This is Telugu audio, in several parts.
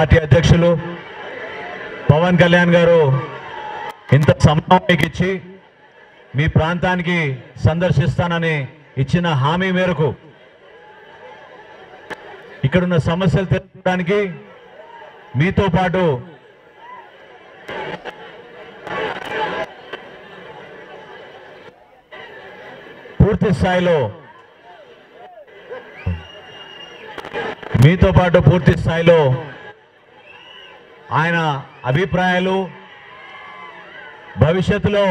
పార్టీ అధ్యక్షులు పవన్ కళ్యాణ్ గారు ఇంత సమయం ఇచ్చి మీ ప్రాంతానికి సందర్శిస్తానని ఇచ్చిన హామీ మేరకు ఇక్కడున్న సమస్యలు తెలుసుకోవడానికి మీతో పాటు పూర్తి స్థాయిలో ఆయన అభిప్రాయాలు భవిష్యత్తులో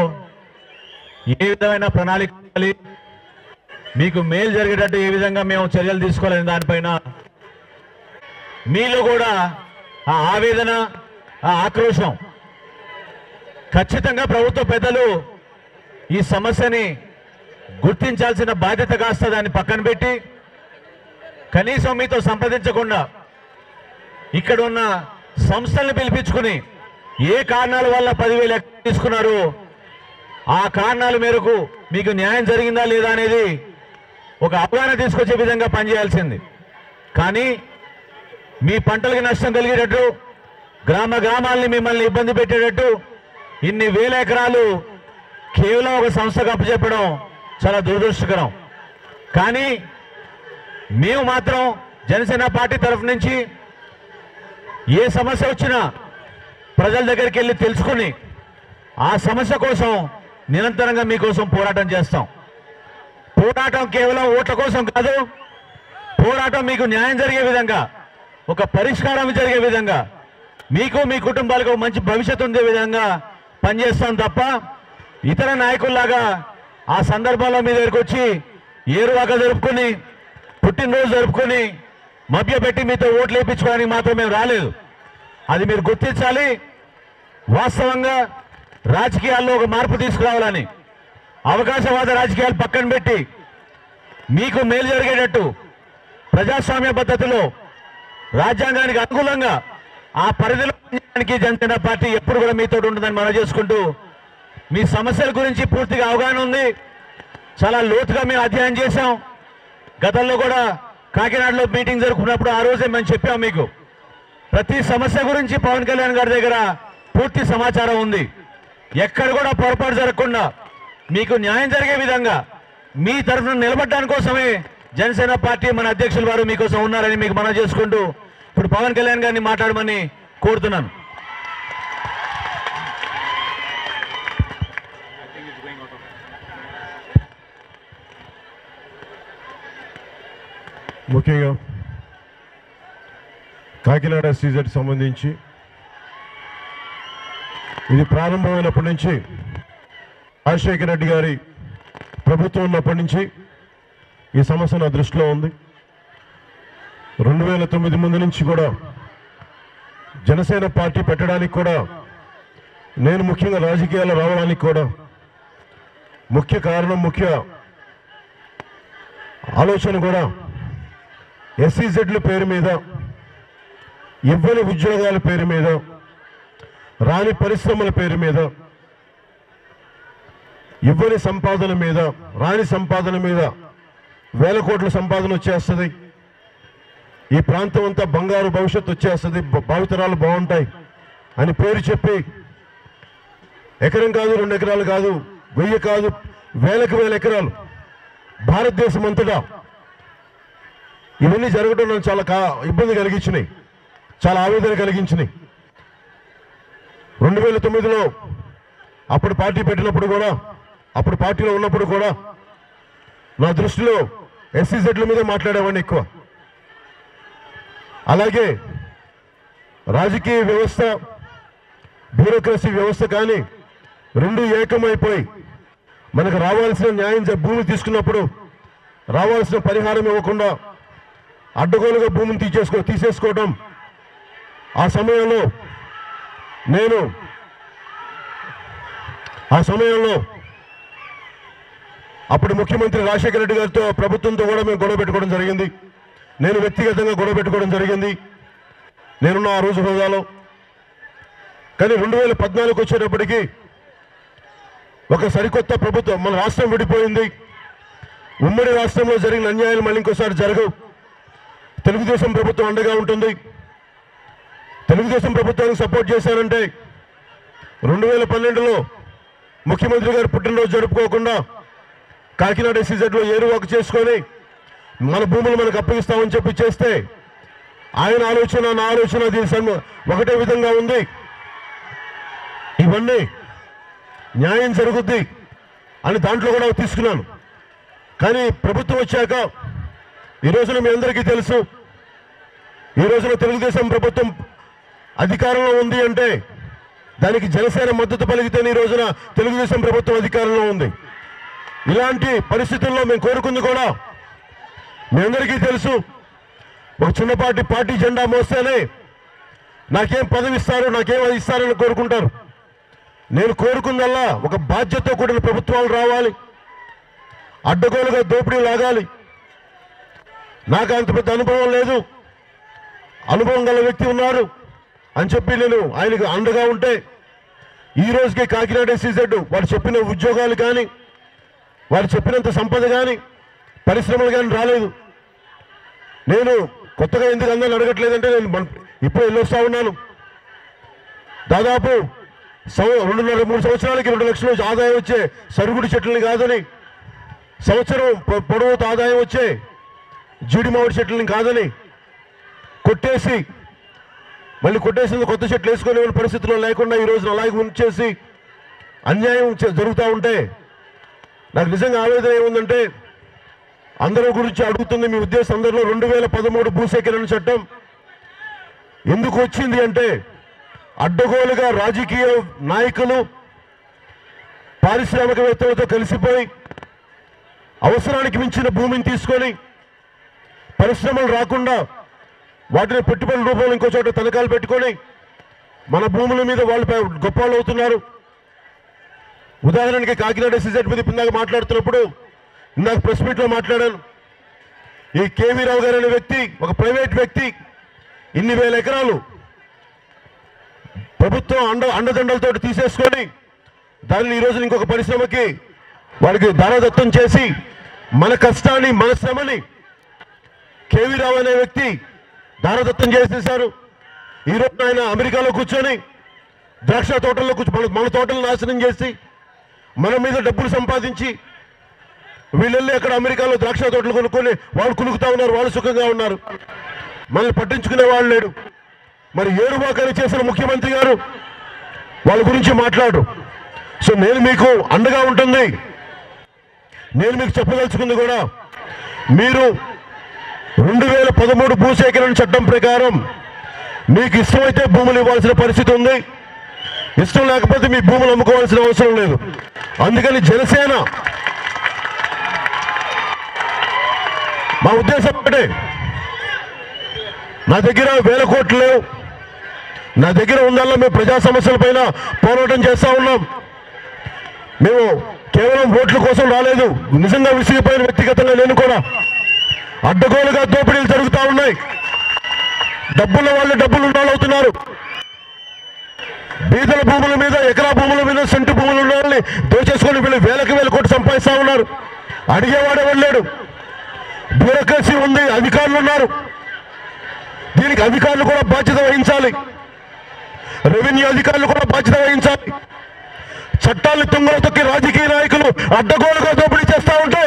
ఏ విధమైన ప్రణాళిక మీకు మేలు జరిగేటట్టు ఏ విధంగా మేము చర్యలు తీసుకోవాలని దానిపైన మీలో కూడా ఆ ఆవేదన ఆ ఆక్రోశం ఖచ్చితంగా ప్రభుత్వ పెద్దలు ఈ సమస్యని గుర్తించాల్సిన బాధ్యత కాస్త దాన్ని పక్కన పెట్టి కనీసం మీతో సంప్రదించకుండా ఇక్కడ ఉన్న సంస్థల్ని పిలిపించుకుని ఏ కారణాల వల్ల 10,000 తీసుకున్నారు ఆ కారణాల మేరకు మీకు న్యాయం జరిగిందా లేదా అనేది ఒక అవగాహన తీసుకొచ్చే విధంగా పనిచేయాల్సింది. కానీ మీ పంటలకు నష్టం కలిగేటట్టు గ్రామాలని మిమ్మల్ని ఇబ్బంది పెట్టేటట్టు ఇన్ని వేల ఎకరాలు కేవలం ఒక సంస్థకు అప్పచెప్పడం చాలా దురదృష్టకరం. కానీ మేము మాత్రం జనసేన పార్టీ తరఫు నుంచి ఏ సమస్య వచ్చినా ప్రజల దగ్గరికి వెళ్ళి తెలుసుకుని ఆ సమస్య కోసం నిరంతరంగా మీకోసం పోరాటం చేస్తాం. పోరాటం కేవలం ఓట్ల కోసం కాదు, పోరాటం మీకు న్యాయం జరిగే విధంగా ఒక పరిష్కారం జరిగే విధంగా మీకు మీ కుటుంబాలకు మంచి భవిష్యత్తు ఉండే విధంగా పనిచేస్తాం తప్ప ఇతర నాయకుల్లాగా ఆ సందర్భంలో మీ దగ్గరికి వచ్చి ఏరువాక జరుపుకొని పుట్టినరోజు జరుపుకొని మభ్యపెట్టి మీతో ఓట్లు వేయించుకోవడానికి మాత్రం మేము రాలేదు. అది మీరు గుర్తించాలి. వాస్తవంగా రాజకీయాల్లో ఒక మార్పు తీసుకురావాలని అవకాశవాద రాజకీయాలు పక్కన పెట్టి మీకు మేలు జరిగేటట్టు ప్రజాస్వామ్య పద్ధతిలో రాజ్యాంగానికి అనుకూలంగా ఆ పరిధిలో జనసేన పార్టీ ఎప్పుడు కూడా మీతో ఉంటుందని మనం చేసుకుంటూ మీ సమస్యల గురించి పూర్తిగా అవగాహన ఉంది. చాలా లోతుగా మేము అధ్యయనం చేశాం. గతంలో కూడా కాకినాడలో మీటింగ్ జరుపుకున్నప్పుడు ఆ రోజే మేము చెప్పాం మీకు ప్రతి సమస్య గురించి పవన్ కళ్యాణ్ గారి దగ్గర పూర్తి సమాచారం ఉంది. ఎక్కడ కూడా పొరపాటు జరగకుండా మీకు న్యాయం జరిగే విధంగా మీ తరఫున నిలబడడానికి కోసమే జనసేన పార్టీ మన అధ్యక్షుల వారు మీకోసం ఉన్నారని మీకు మనం చేసుకుంటూ ఇప్పుడు పవన్ కళ్యాణ్ గారిని మాట్లాడమని కోరుతున్నాను. ముఖ్యంగా కాకినాడ సీజన్ సంబంధించి ఇది ప్రారంభమైనప్పటి నుంచి రాజశేఖర రెడ్డి గారి ప్రభుత్వం ఉన్నప్పటి నుంచి ఈ సమస్య నా దృష్టిలో ఉంది. 2009 ముందు నుంచి కూడా జనసేన పార్టీ పెట్టడానికి కూడా నేను ముఖ్యంగా రాజకీయాలు రావడానికి కూడా ముఖ్య కారణం ముఖ్య ఆలోచన కూడా ఎస్సీజెడ్ల పేరు మీద ఇవ్వని ఉద్యోగాల పేరు మీద రాని పరిశ్రమల పేరు మీద ఇవ్వని సంపాదన మీద రాని సంపాదన మీద వేల కోట్ల సంపాదన వచ్చేస్తుంది. ఈ ప్రాంతం అంతా బంగారు భవిష్యత్తు వచ్చేస్తుంది, భావితరాలు బాగుంటాయి అని పేరు చెప్పి ఎకరం కాదు 2 ఎకరాలు కాదు 1000 కాదు వేలకు వేల ఎకరాలు భారతదేశం అంతటా ఇవన్నీ జరగడం నాకు చాలా ఇబ్బంది కలిగించినాయి, చాలా ఆవేదన కలిగించినాయి. 2009లో అప్పుడు పార్టీ పెట్టినప్పుడు కూడా అప్పుడు పార్టీలో ఉన్నప్పుడు కూడా నా దృష్టిలో ఎస్సీజెడ్ల మీద మాట్లాడేవాడిని ఎక్కువ. అలాగే రాజకీయ వ్యవస్థ బ్యూరోక్రసీ వ్యవస్థ కానీ రెండు ఏకమైపోయి మనకు రావాల్సిన న్యాయం భూమి తీసుకున్నప్పుడు రావాల్సిన పరిహారం ఇవ్వకుండా అడ్డగోలుగా భూమిని తీసేసుకోవడం. ఆ సమయంలో అప్పుడు ముఖ్యమంత్రి రాజశేఖర రెడ్డి గారితో ప్రభుత్వంతో కూడా మేము గొడవ పెట్టుకోవడం జరిగింది. నేను వ్యక్తిగతంగా గొడవ పెట్టుకోవడం జరిగింది నేనున్న ఆ రోజు హోదాలో. కానీ 2014 వచ్చేటప్పటికి ఒక సరికొత్త ప్రభుత్వం, మన రాష్ట్రం విడిపోయింది. ఉమ్మడి రాష్ట్రంలో జరిగిన అన్యాయాలు మళ్ళీ ఇంకోసారి జరగవు. తెలుగుదేశం ప్రభుత్వం అండగా ఉంటుంది. తెలుగుదేశం ప్రభుత్వానికి సపోర్ట్ చేశానంటే 2012లో ముఖ్యమంత్రి గారు పుట్టినరోజు జరుపుకోకుండా కాకినాడ SEZలో ఏరువాకు చేసుకొని మన భూములు మనకు అప్పగిస్తామని చెప్పి చేస్తే ఆయన ఆలోచన నా ఆలోచన దీని ఒకటే విధంగా ఉంది. ఇవన్నీ న్యాయం జరుగుద్ది అని దాంట్లో కూడా తీసుకున్నాను. కానీ ప్రభుత్వం వచ్చాక ఈ రోజున మీ అందరికీ తెలుసు, ఈ రోజున తెలుగుదేశం ప్రభుత్వం అధికారంలో ఉంది అంటే దానికి జనసేన మద్దతు పలికితేనే ఈ రోజున తెలుగుదేశం ప్రభుత్వం అధికారంలో ఉంది. ఇలాంటి పరిస్థితుల్లో మేము కోరుకుంది కూడా మీ అందరికీ తెలుసు. ఒక చిన్నపాటి పార్టీ జెండా మోస్తేనే నాకేం పదవి ఇస్తారు, నాకేం అది ఇస్తారని కోరుకుంటారు. నేను కోరుకుందల్లా ఒక బాధ్యతతో కూడిన ప్రభుత్వాలు రావాలి, అడ్డగోలుగా దోపిడీ లాగాలి. నాకు అంత పెద్ద అనుభవం లేదు, అనుభవం గల వ్యక్తి ఉన్నారు అని చెప్పి నేను ఆయనకు అండగా ఉంటే ఈ రోజుకి కాకినాడ SEZ వారు చెప్పిన ఉద్యోగాలు కానీ వారు చెప్పినంత సంపద కానీ పరిశ్రమలు కానీ రాలేదు. నేను కొత్తగా ఎందుకు అందరిని అడగట్లేదంటే నేను ఇప్పుడు వెళ్ళొస్తా ఉన్నాను. దాదాపు 2.5-3 సంవత్సరాలకి 2 లక్షల ఆదాయం వచ్చే సరుగుడి చెట్లని కాదని, సంవత్సరం పొడవుతో ఆదాయం వచ్చే జీడి మామిడి చెట్లని కాదని కొట్టేసి మళ్ళీ కొట్టేసింది కొత్త చెట్లు వేసుకునే పరిస్థితుల్లో లేకుండా ఈ రోజున అలాగే ఉంచేసి అన్యాయం జరుగుతూ ఉంటే నాకు నిజంగా ఆవేదన ఏముందంటే అందరి గురించి అడుగుతుంది మీ ఉద్దేశం. అందరిలో 2013 భూసేకరణ చట్టం ఎందుకు వచ్చింది అంటే అడ్డగోలుగా రాజకీయ నాయకులు పారిశ్రామికవేత్తలతో కలిసిపోయి అవసరానికి మించిన భూమిని తీసుకొని పరిశ్రమలు రాకుండా వాటిని పెట్టుబడుల రూపంలో ఇంకో చోట తనఖాలు పెట్టుకొని మన భూముల మీద వాళ్ళు గొప్పవాళ్ళు అవుతున్నారు. ఉదాహరణకి కాకినాడ SEZ మీద ఇందాక మాట్లాడుతున్నప్పుడు ఇందాక ప్రెస్ మీట్లో మాట్లాడాను. ఈ KV రావు గారు అనే వ్యక్తి ఒక ప్రైవేట్ వ్యక్తి ఇన్ని వేల ఎకరాలు ప్రభుత్వం అండదండలతో తీసేసుకొని దానిని ఈ రోజు ఇంకొక పరిశ్రమకి వారికి దానదత్తం చేసి మన కష్టాన్ని మన శ్రమని KV రావు అనే వ్యక్తి దానదత్తం చేసేశారు. ఈ రోజు ఆయన అమెరికాలో కూర్చొని ద్రాక్ష తోటల్లో మన తోటలు నాశనం చేసి మన మీద డబ్బులు సంపాదించి వీళ్ళెళ్ళి అక్కడ అమెరికాలో ద్రాక్ష తోటలు కొనుక్కొని వాళ్ళు కులుకుతా ఉన్నారు, వాళ్ళు సుఖంగా ఉన్నారు. మనల్ని పట్టించుకునే వాళ్ళు లేడు. మరి ఏరువాకని చేసిన ముఖ్యమంత్రి గారు వాళ్ళ గురించి మాట్లాడు. సో నేను మీకు అండగా ఉంటుంది. నేను మీకు చెప్పదలుచుకుంది కూడా మీరు 2013 భూసేకరణ చట్టం ప్రకారం మీకు ఇష్టమైతే భూములు ఇవ్వాల్సిన పరిస్థితి ఉంది, ఇష్టం లేకపోతే మీ భూములు అమ్ముకోవాల్సిన అవసరం లేదు. అందుకని జనసేన మా ఉద్దేశం ఒకటే, నా దగ్గర 1000 కోట్లు లేవు, నా దగ్గర ఉందల్లా మేము ప్రజా సమస్యల పైన పోరాటం చేస్తా ఉన్నాం. మేము కేవలం ఓట్ల కోసం రాలేదు. నిజంగా విసిగిపోయిన వ్యక్తిగతంగా నేను కూడా అడ్డగోలుగా దోపిడీలు జరుగుతూ ఉన్నాయి. డబ్బున్న వాళ్ళు డబ్బులు ఉన్న వాళ్ళు అవుతున్నారు. బీదల భూముల మీద, ఎకరా భూముల మీద, సెంటు భూములు ఉన్న వాళ్ళని దోచేసుకొని వీళ్ళు 1000 కోట్లు సంపాదిస్తూ ఉన్నారు. అడిగేవాడే వెళ్ళాడు. బ్యూరోక్రసీ ఉంది, అధికారులు ఉన్నారు. దీనికి అధికారులు కూడా బాధ్యత వహించాలి. రెవెన్యూ అధికారులు కూడా బాధ్యత వహించాలి. చట్టాలను తుంగలో తొక్కి రాజకీయ నాయకులు అడ్డగోలుగా దోపిడీ చేస్తూ ఉంటే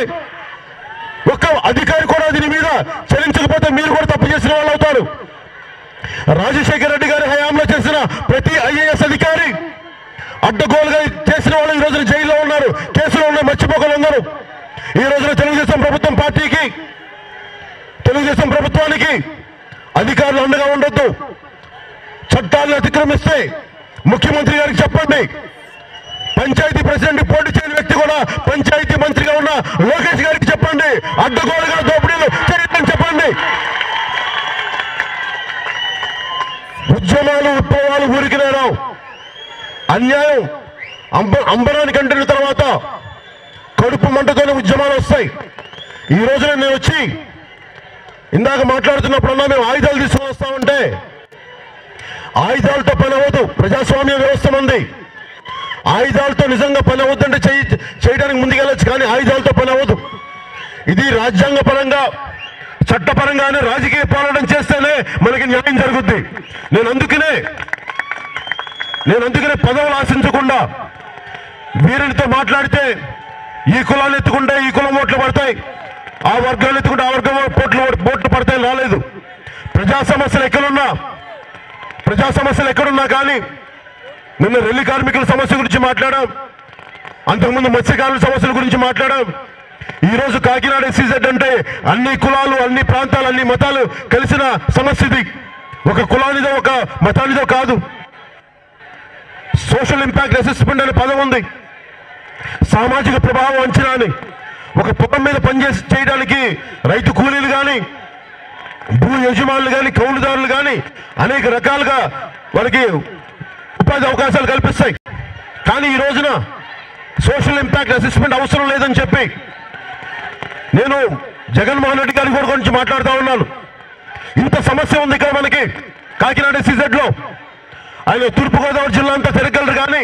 ఒక్క అధికారి కూడా దీని మీద చెల్లించకపోతే మీరు కూడా తప్పు చేసిన వాళ్ళు అవుతారు. రాజశేఖర రెడ్డి గారి హయాంలో చేసిన ప్రతి IAS అధికారి అడ్డగోలుగా చేసిన వాళ్ళు ఈ రోజున జైల్లో ఉన్నారు, కేసులో ఉన్నాయి. మర్చిపోగలందరూ ఈ రోజున తెలుగుదేశం ప్రభుత్వానికి అధికారులు అండగా ఉండొద్దు. చట్టాలను అతిక్రమిస్తే ముఖ్యమంత్రి గారికి చెప్పండి. పంచాయతీ ప్రెసిడెంట్ పోటీ చేయని వ్యక్తి కూడా పంచాయతీ మంత్రిగా ఉన్న లోకేష్ గారికి చెప్పండి, అడ్డగోలుగా దోపిడీలు చేయొద్దని చెప్పండి. ఉద్యమాలు, విప్లవాలు ఊరికి రావు. అన్యాయం అంబరానికి అంటిన తర్వాత కడుపు మంటతోనే ఉద్యమాలు వస్తాయి. ఈ రోజున నేను వచ్చి ఇందాక మాట్లాడుతున్నప్పుడన్నా మేము ఆయుధాలు తీసుకొని వస్తామంటే ఆయుధాలతో పని అవ్వదు. ప్రజాస్వామ్య వ్యవస్థ ఉంది. ఆయుధాలతో నిజంగా పని అవ్వద్దంటే చేయడానికి ముందుకెళ్ళచ్చు, కానీ ఆయుధాలతో పని అవ్వదు. ఇది రాజ్యాంగ పరంగా చట్టపరంగానే రాజకీయ పోరాటం చేస్తేనే మనకి న్యాయం జరుగుద్ది. నేను అందుకనే పదవులు ఆశించకుండా వీరులతో మాట్లాడితే ఈ కులాన్ని ఎత్తుకుంటే ఈ కులం ఓట్లు పడతాయి, ఆ వర్గాన్ని ఎత్తుకుంటే ఆ వర్గం ఓట్లు పడతాయి రాలేదు. ప్రజా సమస్యలు ఎక్కడున్నా కానీ నిన్న రెల్లి కార్మికుల సమస్య గురించి మాట్లాడాం, అంతకుముందు మత్స్యకారుల సమస్యల గురించి మాట్లాడాం. ఈరోజు కాకినాడ ఎస్సీజెడ్ అంటే అన్ని కులాలు, అన్ని ప్రాంతాలు, అన్ని మతాలు కలిసిన సమస్య ఇది. ఒక కులానిదో ఒక మతానిదో కాదు. సోషల్ ఇంపాక్ట్ అసెస్మెంట్ అనే పదం ఉంది. సామాజిక ప్రభావం అంచనా అని. ఒక పొలం మీద చేయడానికి రైతు కూలీలు కానీ, భూ యజమానులు కానీ, కౌలుదారులు కానీ అనేక రకాలుగా వారికి ఉపాధి అవకాశాలు కల్పిస్తాయి. కానీ ఈ రోజున సోషల్ ఇంపాక్ట్ అసెస్మెంట్ అవసరం లేదని చెప్పి నేను జగన్మోహన్ రెడ్డి గారి గురించి మాట్లాడుతూ ఉన్నాను. ఇంత సమస్య ఉంది ఇక్కడ మనకి కాకినాడ ఎస్సీజెడ్ లో. ఆయన తూర్పుగోదావరి జిల్లా అంతా తిరగలరు కానీ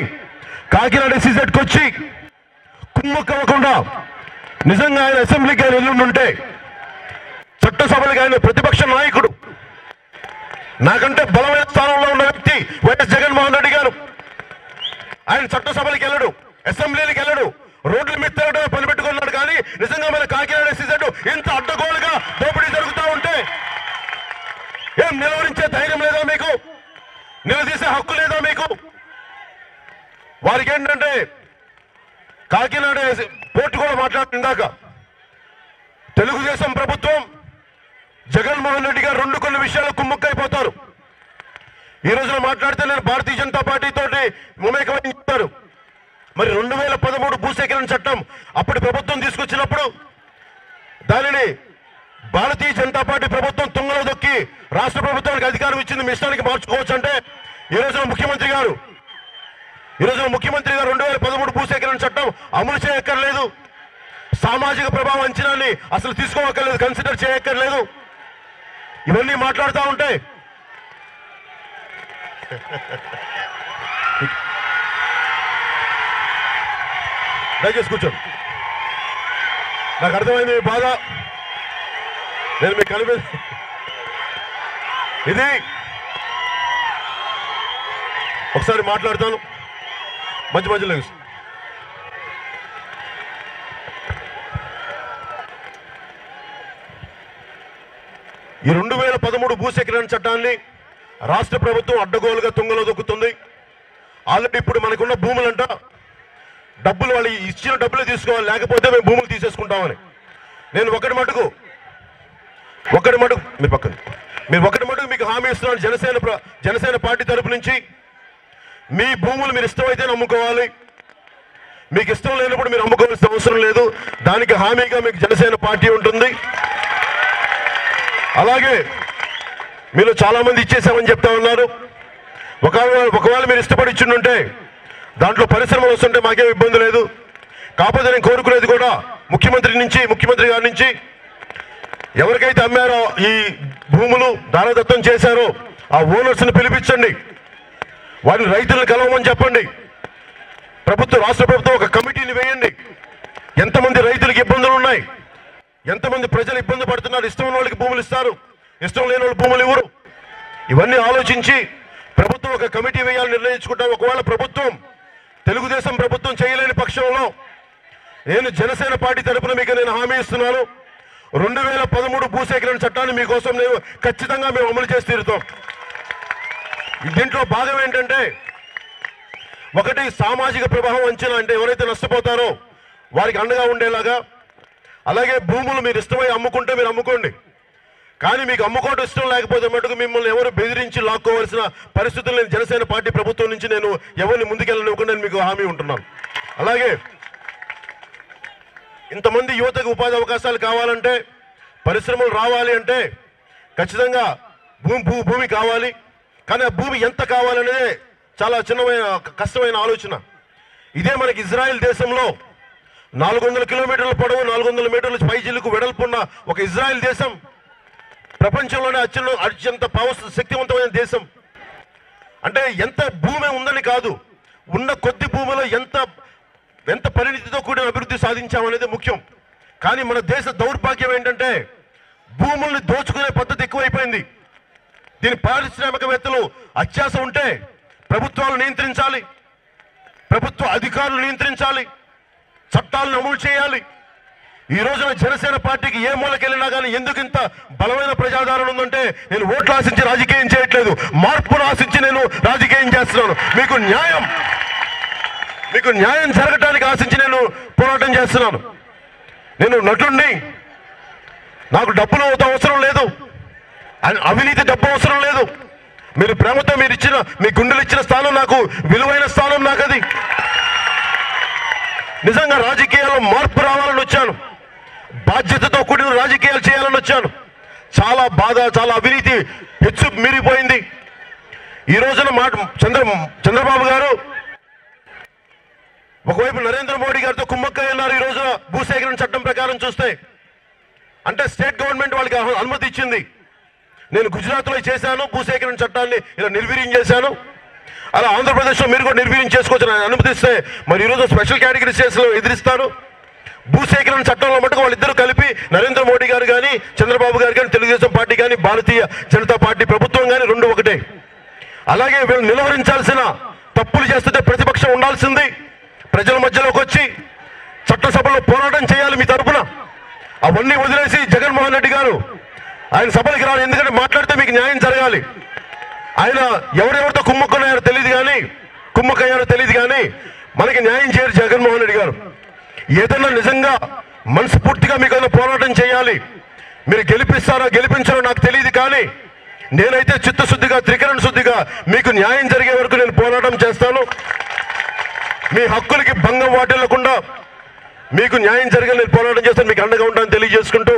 కాకినాడ ఎస్సీజెడ్కి వచ్చి కుమ్మక్కవ్వకుండా నిజంగా ఆయన అసెంబ్లీకి ఆయన ఎల్లుండుంటే, చట్టసభలకు ఆయన ప్రతిపక్ష నాయకుడు, నాకంటే బలమైన స్థానంలో ఉన్న వ్యక్తి వైఎస్ జగన్మోహన్ రెడ్డి గారు. ఆయన చట్టసభలకు వెళ్ళడు, అసెంబ్లీలకు వెళ్ళడు, రోడ్ల మీద తిరగడం పని పెట్టుకున్నాడు. కానీ నిజంగా మన కాకినాడ ఎస్సీజెడ్ ఇంత అడ్డగోలుగా దోపిడీ జరుగుతూ ఉంటే ఏం నిలవరించే ధైర్యం లేదా మీకు? నిలదీసే హక్కు లేదా మీకు? వారికి ఏంటంటే కాకినాడ పోర్టు కూడా మాట్లాడుతుందాక తెలుగుదేశం ప్రభుత్వం, జగన్మోహన్ రెడ్డి గారు కొన్ని విషయాలు కుమ్ముక్కైపోతారు. ఈ రోజున మాట్లాడితే నేను భారతీయ జనతా పార్టీ తోటి మమేకమని చెప్తారు. మరి 2013 భూసేకరణ చట్టం అప్పటి ప్రభుత్వం తీసుకొచ్చినప్పుడు దానిని భారతీయ జనతా పార్టీ ప్రభుత్వం తుంగలో దొక్కి రాష్ట్ర ప్రభుత్వానికి అధికారం ఇచ్చింది, మీ ఇష్టానికి మార్చుకోవచ్చు అంటే ఈ రోజున ముఖ్యమంత్రి గారు 2013 భూసేకరణ చట్టం అమలు చేయక్కర్లేదు, సామాజిక ప్రభావం అంచనాన్ని అసలు తీసుకోవక్కర్లేదు, కన్సిడర్ చేయక్కర్లేదు. ఇవన్నీ మాట్లాడుతూ ఉంటే దయచేసి కూర్చోండి. నాకు అర్థమైంది మీ బాధ. నేను మీకు ఇది ఒకసారి మాట్లాడతాను మధ్యలో. ఈ 2013 భూసేకరణ చట్టాన్ని రాష్ట్ర ప్రభుత్వం అడ్డగోలుగా తుంగలో దొక్కుతుంది. ఆల్రెడీ ఇప్పుడు మనకున్న భూములంట డబ్బులు వాళ్ళు ఇచ్చిన డబ్బులు తీసుకోవాలి, లేకపోతే మేము భూములు తీసేసుకుంటామని. నేను ఒకటి మటుకు మీకు హామీ ఇస్తున్నాను. జనసేన పార్టీ తరపు నుంచి మీ భూములు మీరు ఇష్టమైతే అమ్ముకోవాలి, మీకు ఇష్టం లేనప్పుడు మీరు అమ్ముకోవాల్సిన అవసరం లేదు. దానికి హామీగా మీకు జనసేన పార్టీ ఉంటుంది. అలాగే మీరు చాలా మంది ఇచ్చేసామని చెప్తా ఉన్నారు. ఒకవేళ మీరు ఇష్టపడి ఇచ్చిండుంటే దాంట్లో పరిశ్రమలు వస్తుంటే మాకేం ఇబ్బంది లేదు. కాకపోతే నేను కోరుకునేది కూడా ముఖ్యమంత్రి గారి నుంచి ఎవరికైతే అమ్మారో ఈ భూములు దానదత్తం చేశారో ఆ ఓనర్స్ని పిలిపించండి, వారిని రైతులను కలవమని చెప్పండి. రాష్ట్ర ప్రభుత్వం ఒక కమిటీని వేయండి. ఎంతమంది రైతులకు ఇబ్బందులు ఉన్నాయి, ఎంతమంది ప్రజలు ఇబ్బంది పడుతున్నారు, ఇష్టం ఉన్న వాళ్ళకి భూములు ఇస్తారు, ఇష్టం లేని వాళ్ళు భూములు ఇవ్వరు. ఇవన్నీ ఆలోచించి ప్రభుత్వం ఒక కమిటీ వేయాలని నిర్ణయించుకుంటాం. ఒకవేళ తెలుగుదేశం ప్రభుత్వం చేయలేని పక్షంలో నేను జనసేన పార్టీ తరపున మీకు నేను హామీ ఇస్తున్నాను. 2013 భూసేకరణ చట్టాన్ని మీకోసం ఖచ్చితంగా మేము అమలు చేసి తీరుతాం. దీంట్లో భాగం ఏంటంటే ఒకటి సామాజిక ప్రభావం అంచనా, అంటే ఎవరైతే నష్టపోతారో వారికి అండగా ఉండేలాగా. అలాగే భూములు మీరు ఇష్టమై అమ్ముకుంటే మీరు అమ్ముకోండి, కానీ మీకు అమ్ముకోవడం ఇష్టం లేకపోతే మటుకు మిమ్మల్ని ఎవరు బెదిరించి లాక్కోవాల్సిన పరిస్థితులు నేను జనసేన పార్టీ ప్రభుత్వం నుంచి నేను ఎవరిని ముందుకెళ్ళనివ్వకుండా మీకు హామీ ఉంటున్నాను. అలాగే ఇంతమంది యువతకు ఉపాధి అవకాశాలు కావాలంటే, పరిశ్రమలు రావాలి అంటే ఖచ్చితంగా భూమి కావాలి. కానీ ఆ భూమి ఎంత కావాలనేదే చాలా కష్టమైన ఆలోచన. ఇదే మనకి ఇజ్రాయెల్ దేశంలో 400 కిలోమీటర్ల పొడవు, 400 మీటర్ల పైజిల్లుకు వెడల్పున్న ఒక ఇజ్రాయెల్ దేశం ప్రపంచంలోనే అత్యంత శక్తివంతమైన దేశం. అంటే ఎంత భూమి ఉందని కాదు, ఉన్న కొద్ది భూమిలో ఎంత పరిణితితో కూడిన అభివృద్ధి సాధించామనేది ముఖ్యం. కానీ మన దేశ దౌర్భాగ్యం ఏంటంటే భూముల్ని దోచుకునే పద్ధతి ఎక్కువైపోయింది. దీని పారిశ్రామికవేత్తలు అత్యాశ ఉంటే ప్రభుత్వాలు నియంత్రించాలి, ప్రభుత్వ అధికారులు నియంత్రించాలి, చట్టాలను అమలు చేయాలి. ఈ రోజున జనసేన పార్టీకి ఏ మూలకెళ్ళినా కానీ ఎందుకు ఇంత బలమైన ప్రజాదరణ ఉందంటే, నేను ఓట్లు ఆశించి రాజకీయం చేయట్లేదు, మార్పును ఆశించి నేను రాజకీయం చేస్తున్నాను. మీకు న్యాయం జరగటానికి ఆశించి నేను పోరాటం చేస్తున్నాను. నేను నటుణ్ణి, నాకు డబ్బులు అవసరం లేదు, అవినీతి డబ్బు అవసరం లేదు. మీరు ప్రేమతో మీరు ఇచ్చిన, మీ గుండెలు ఇచ్చిన స్థానం నాకు విలువైన స్థానం. నాకు అది నిజంగా రాజకీయాల్లో మార్పు రావాలని వచ్చాను, బాధ్యతతో కూడిన రాజకీయాలు చేయాలని వచ్చాను. చాలా బాధ, చాలా అవినీతి హెచ్చు మీరిపోయింది. ఈ రోజున చంద్రబాబు గారు ఒకవైపు నరేంద్ర మోడీ గారితో కుమ్మక్కై ఉన్నారు. ఈ రోజున భూసేకరణ చట్టం ప్రకారం చూస్తే అంటే స్టేట్ గవర్నమెంట్ వాళ్ళకి అనుమతి ఇచ్చింది. నేను గుజరాత్లో చేశాను, భూసేకరణ చట్టాన్ని ఇలా నిర్వీర్యం చేశాను. అలా ఆంధ్రప్రదేశ్లో మీరు కూడా నిర్వీర్యం చేసుకోవచ్చు అనుమతిస్తే, మరి ఈరోజు స్పెషల్ కేటగిరీ కేసులో ఎదిరిస్తారు. భూసేకరణ చట్టంలో మటుకు వాళ్ళిద్దరూ కలిపి నరేంద్ర మోడీ గారు కానీ, చంద్రబాబు గారు కానీ, తెలుగుదేశం పార్టీ కానీ, భారతీయ జనతా పార్టీ ప్రభుత్వం కానీ రెండు ఒకటే. అలాగే వీళ్ళు నిలువరించాల్సిన, తప్పులు చేస్తుంటే ప్రతిపక్షం ఉండాల్సింది, ప్రజల మధ్యలోకి వచ్చి చట్టసభలో పోరాటం చేయాలి మీ తరఫున. అవన్నీ వదిలేసి జగన్మోహన్ రెడ్డి గారు ఆయన సభలకు రాలి, ఎందుకంటే మాట్లాడితే మీకు న్యాయం జరగాలి. ఆయన ఎవరెవరితో కుమ్మక్కయ్యారో తెలియదు కానీ మనకి న్యాయం చేయరు జగన్మోహన్ రెడ్డి గారు. ఏదన్నా నిజంగా మనస్ఫూర్తిగా మీకు ఏదైనా పోరాటం చేయాలి, మీరు గెలిపించారో నాకు తెలియదు, కానీ నేనైతే చిత్తశుద్ధిగా, త్రికరణ శుద్ధిగా మీకు న్యాయం జరిగే వరకు నేను పోరాటం చేస్తాను. మీ హక్కులకి భంగం వాటిల్లకుండా మీకు న్యాయం జరిగే నేను పోరాటం చేస్తాను, మీకు అండగా ఉంటానని తెలియజేసుకుంటూ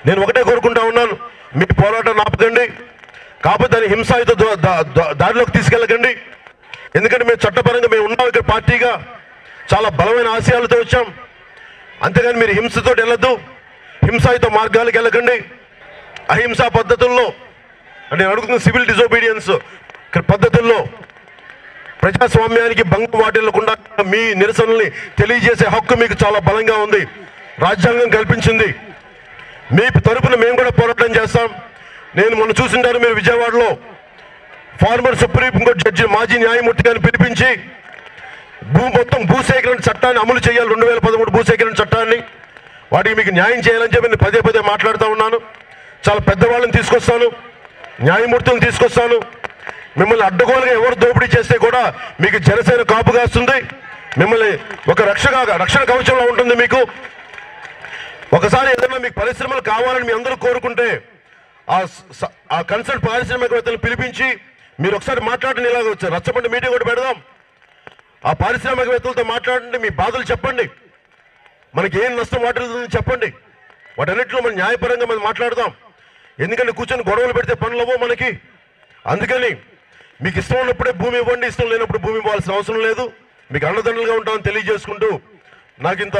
నేను ఒకటే కోరుకుంటా ఉన్నాను, మీ పోరాటం ఆపకండి, కాకపోతే దాన్ని హింసాయుత దారిలోకి తీసుకెళ్ళకండి. ఎందుకంటే మేము చట్టపరంగా మేము ఉన్నాం ఇక్కడ పార్టీగా, చాలా బలమైన ఆశయాలతో వచ్చాం. అంతేగాని మీరు హింసతో వెళ్ళొద్దు, హింసాయుత మార్గాలకు వెళ్ళకండి. అహింసా పద్ధతుల్లో అంటే నేను అడుగుతున్న సివిల్ డిజోబీడియన్స్ పద్ధతుల్లో ప్రజాస్వామ్యానికి భంగం వాటిల్లకుండా మీ నిరసనల్ని తెలియజేసే హక్కు మీకు చాలా బలంగా ఉంది, రాజ్యాంగం కల్పించింది. మీ తరపున మేము కూడా పోరాటం చేస్తాం. నేను మొన్న చూసింటారు మీరు విజయవాడలో ఫార్మర్ సుప్రీంకోర్టు జడ్జి మాజీ న్యాయమూర్తి గారిని పిలిపించి మొత్తం భూసేకరణ చట్టాన్ని అమలు చేయాలి, 2013 భూసేకరణ చట్టాన్ని, వాటికి మీకు న్యాయం చేయాలని చెప్పి నేను పదే మాట్లాడుతూ ఉన్నాను. చాలా పెద్దవాళ్ళని తీసుకొస్తాను, న్యాయమూర్తులను తీసుకొస్తాను. మిమ్మల్ని అడ్డగోలుగా ఎవరు దోపిడీ చేస్తే కూడా మీకు జనసేన కాపు కాస్తుంది, మిమ్మల్ని ఒక రక్షణ కవచంలో ఉంటుంది. మీకు ఒకసారి ఏదైనా మీకు పరిశ్రమలు కావాలని మీ అందరూ కోరుకుంటే ఆ కన్సర్న్ పారిశ్రామికవేత్తలను పిలిపించి మీరు ఒకసారి మాట్లాడండి, ఇలాగ వచ్చారు రచ్చబండి మీటింగ్ ఒకటి పెడదాం. ఆ పారిశ్రామికవేత్తలతో మాట్లాడండి, మీ బాధలు చెప్పండి, మనకి ఏం నష్టం వాటిల్తుందని చెప్పండి. వాటన్నిటిలో మనం న్యాయపరంగా మనం మాట్లాడదాం. ఎందుకంటే కూర్చొని గొడవలు పెడితే పనులు అవ్వవు మనకి. అందుకని మీకు ఇష్టం ఉన్నప్పుడే భూమి ఇవ్వండి, ఇష్టం లేనప్పుడు భూమి ఇవ్వాల్సిన అవసరం లేదు. మీకు అండదండలుగా ఉంటామని తెలియజేసుకుంటూ నాకు ఇంత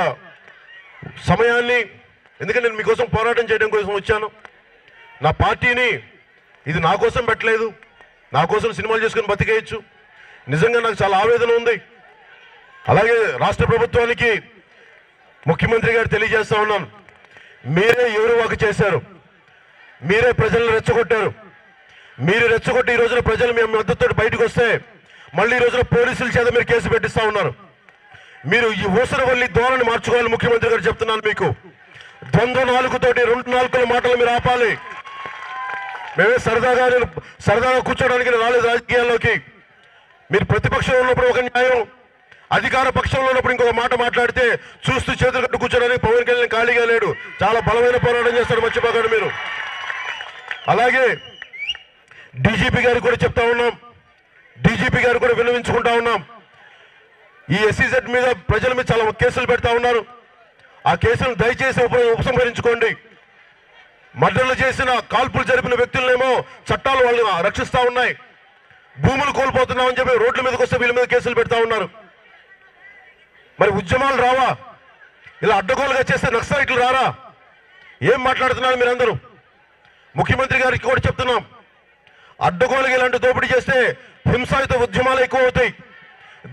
సమయాన్ని, ఎందుకంటే నేను మీకోసం పోరాటం చేయడం కోసం వచ్చాను. నా పార్టీని ఇది నా కోసం పెట్టలేదు, నా కోసం సినిమాలు చేసుకుని బతికేయచ్చు. నిజంగా నాకు చాలా ఆవేదన ఉంది. అలాగే రాష్ట్ర ప్రభుత్వానికి ముఖ్యమంత్రి గారు తెలియజేస్తా ఉన్నాను, మీరే ఏరువాక చేశారు, మీరే ప్రజలను రెచ్చగొట్టారు. మీరు రెచ్చగొట్టి ఈ రోజున ప్రజలు మీ మద్దతుతో బయటకు వస్తే మళ్ళీ ఈ రోజున పోలీసుల చేత మీరు కేసు పెట్టిస్తా ఉన్నారు. మీరు ఈ ఊసరవల్లి ధోరణి మార్చుకోవాలి. ముఖ్యమంత్రి గారు చెప్తున్నాను మీకు, ద్వంద్వ నాలుగుతోటి 2 నాలుగుల మాటలు మీరు ఆపాలి. మేమే సరదాగా కూర్చోడానికి రాలేదు రాజకీయాల్లోకి. మీరు ప్రతిపక్షంలో ఉన్నప్పుడు ఒక న్యాయం, అధికార పక్షంలో ఉన్నప్పుడు ఇంకొక మాట మాట్లాడితే చూస్తూ చేతులు కట్టు కూర్చోడానికి పవన్ కళ్యాణ్ ఖాళీగా లేడు. చాలా బలమైన పోరాటం చేస్తాడు, మర్చిపోకండి మీరు. అలాగే డీజీపీ గారికి కూడా చెప్తా ఉన్నాం, డీజీపీ గారు కూడా విన్నవించుకుంటా ఉన్నాం. ఈ ఎస్సీజెడ్ మీద ప్రజల మీద చాలా కేసులు పెడతా ఉన్నారు. ఆ కేసులను దయచేసి ఉపసంహరించుకోండి. మర్డర్లు చేసిన, కాల్పులు జరిపిన వ్యక్తులనేమో చట్టాలు వాళ్ళు రక్షిస్తా ఉన్నాయి. భూములు కోల్పోతున్నామని చెప్పి రోడ్ల మీదకి వస్తే వీళ్ళ మీద కేసులు పెడతా ఉన్నారు. మరి ఉద్యమాలు రావా? ఇలా అడ్డగోలుగా చేస్తే నక్సలైట్లు రారా? ఏం మాట్లాడుతున్నారు మీరందరూ? ముఖ్యమంత్రి గారికి కూడా చెప్తున్నాం, అడ్డగోలుగా ఇలాంటి దోపిడీ చేస్తే హింసాయుత ఉద్యమాలు ఎక్కువ అవుతాయి.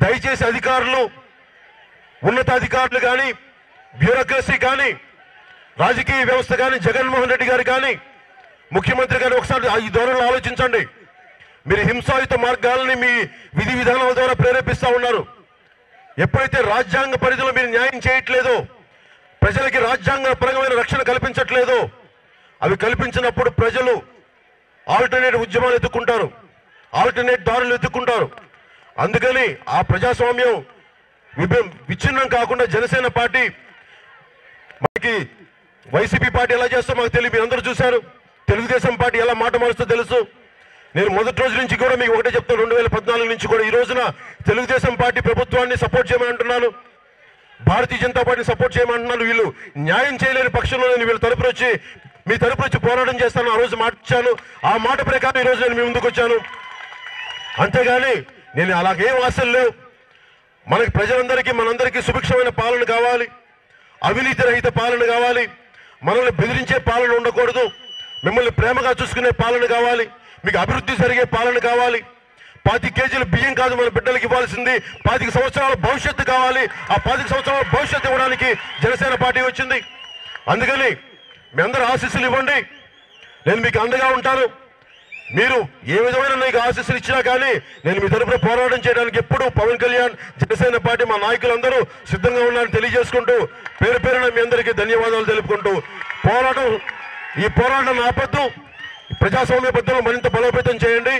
దయచేసి అధికారులు, ఉన్నతాధికారులు కానీ, బ్యూరోక్రసీ కానీ రాజకీయ వ్యవస్థ కానీ జగన్మోహన్ రెడ్డి గారు కానీ ముఖ్యమంత్రి గారు ఒకసారి ఈ ధోరణిలో ఆలోచించండి. మీరు హింసాయుత మార్గాలని మీ విధి విధానాల ద్వారా ప్రేరేపిస్తూ ఉన్నారు. ఎప్పుడైతే రాజ్యాంగ పరిధిలో మీరు న్యాయం చేయట్లేదో, ప్రజలకి రాజ్యాంగ పరమైన రక్షణ కల్పించట్లేదో, అవి కల్పించినప్పుడు ప్రజలు ఆల్టర్నేట్ ఉద్యమాలు ఎత్తుకుంటారు, ఆల్టర్నేట్ దారులు ఎత్తుకుంటారు. అందుకని ఆ ప్రజాస్వామ్యం విచ్ఛిన్నం కాకుండా జనసేన పార్టీ, మనకి వైసీపీ పార్టీ ఎలా చేస్తో మాకు తెలియదు, మీరు అందరూ చూశారు. తెలుగుదేశం పార్టీ ఎలా మాట మారుస్తో తెలుసు. నేను మొదటి రోజు నుంచి కూడా మీకు ఒకటే చెప్తాను, 2014 నుంచి కూడా ఈ రోజున తెలుగుదేశం పార్టీ ప్రభుత్వాన్ని సపోర్ట్ చేయమని అంటున్నాను, భారతీయ జనతా పార్టీని సపోర్ట్ చేయమంటున్నాను. వీళ్ళు న్యాయం చేయలేని పక్షంలో నేను వీళ్ళ తరపున వచ్చి మీ తరపున వచ్చి పోరాటం చేస్తాను. ఆ రోజు మాట ఇచ్చాను, ఆ మాట ప్రకారం ఈరోజు నేను మీ ముందుకు వచ్చాను. అంతేగాని నేను అలాగేం ఆశలు లేవు. మనకి ప్రజలందరికీ మనందరికీ సుభిక్షమైన పాలన కావాలి, అవినీతి రహిత పాలన కావాలి, మనల్ని బెదిరించే పాలన ఉండకూడదు, మిమ్మల్ని ప్రేమగా చూసుకునే పాలన కావాలి, మీకు అభివృద్ధి జరిగే పాలన కావాలి. 25 కేజీల బియ్యం కాదు మన బిడ్డలకు ఇవ్వాల్సింది, 25 సంవత్సరాల భవిష్యత్తు కావాలి. ఆ 25 సంవత్సరాల భవిష్యత్తు ఇవ్వడానికి జనసేన పార్టీ వచ్చింది. అందుకని మీ అందరూ ఆశీస్సులు ఇవ్వండి, నేను మీకు అండగా ఉంటాను. మీరు ఏ విధమైన నాకు ఆశీస్సులు ఇచ్చినా కానీ నేను మీ తరపున పోరాటం చేయడానికి ఎప్పుడూ పవన్ కళ్యాణ్, జనసేన పార్టీ, మా నాయకులందరూ సిద్ధంగా ఉన్నారని తెలియజేసుకుంటూ పేరు పేరున మీ అందరికీ ధన్యవాదాలు తెలుపుకుంటూ ఈ పోరాటం ఆపద్దు, ప్రజాస్వామ్య పద్ధతులు మరింత బలోపేతం చేయండి.